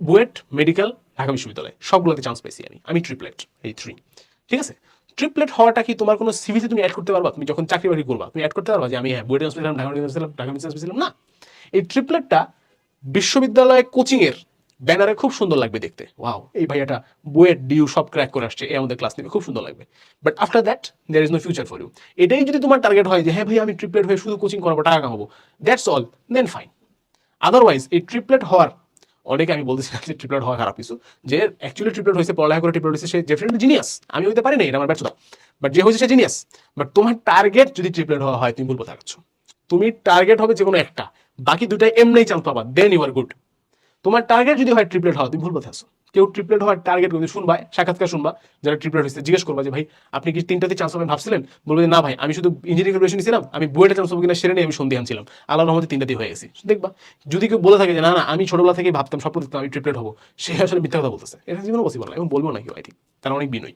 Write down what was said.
BUET, medical, Dhaka বিশ্ববিদ্যালয় সবগুলোতে chance পাইছি আমি ট্রিপলেট, এই 3। ঠিক আছে, ট্রিপলেট হওয়াটা কি তোমার কোনো সিভিতে তুমি অ্যাড করতে পারবা? তুমি যখন চাকরি বাকরি করবা তুমি অ্যাড করতে পারবা যে আমি বুয়েটে চান্স পেয়েছিলাম, Dhaka medical Dhaka medical chance পেয়েছিলাম? না। এই ট্রিপলেটটা বিশ্ববিদ্যালয়ে কোচিং এর ব্যানারে খুব সুন্দর লাগবে দেখতে, ওয়াও এই ভাইয়াটা বুয়েট ডিউ সব ক্র্যাক করে আসছে, আমাদের ক্লাস নেবে, খুব সুন্দর লাগবে। But after that there is no future for you. এটাই যদি তোমার টার্গেট হয় যে হ্যাঁ ভাই আমি ট্রিপলেট হয়ে শুধু কোচিং করাবো, টাকা কামাবো, that's all, then fine. Otherwise এই ট্রিপলেট হওয়ার, অনেকে আমি বলতেছি যে ট্রিপলেট হওয়া খারাপ কিছু, যে অ্যাকচুয়ালি ট্রিপলেট হয়েছে, পড়ালেখা করে ট্রিপলেট হয়েছে, সে ডেফিনেটলি জিনিয়াস, আমি হইতে পারি না, এটা আমার ব্যর্থতা। বাট যে হয়েছে সে জিনিয়াস। বাট তোমার টার্গেট যদি ট্রিপলেট হওয়া হয় তুমি ভুল পথে আগাচ্ছ। তুমি টার্গেট হবে যে কোনো একটা, বাকি দুটাই এমনি চান্স পাবা, দেন ইউ আর গুড। তোমার টার্গেট যদি হয় ট্রিপলেট হওয়া, তুমি ভুল পথে আছো। কেউ ট্রিপলেট হওয়ার টার্গেট করবে, শুনবা সাক্ষাৎকার শুনবা যারা ট্রিপলেট হয়েছে, জিজ্ঞেস করবা যে ভাই আপনি কি 3টাতে চান্স পাবেন ভাবছিলেন? বলবে না ভাই আমি শুধু ইঞ্জিনিয়ারিং প্রিপারেশন ছিলাম, আমি বুয়েটে চান্স পাবো কিনা সেটা নিয়ে আমি সন্দেহান ছিলাম, আল্লাহর রহমতে 3টাতেই হয়ে গেছি। দেখবা যদি কেউ বলে থাকে যে না না আমি ছোটবেলা থেকেই ভাবতাম, স্বপ্ন দেখতাম আমি ট্রিপলেট হবো, সে আসলে মিথ্যা কথা বলতেছে, এটা জীবনে পসিবল না, এবং বলবো না কেউ, আই থিঙ্ক তারা অনেক বিনয়ী।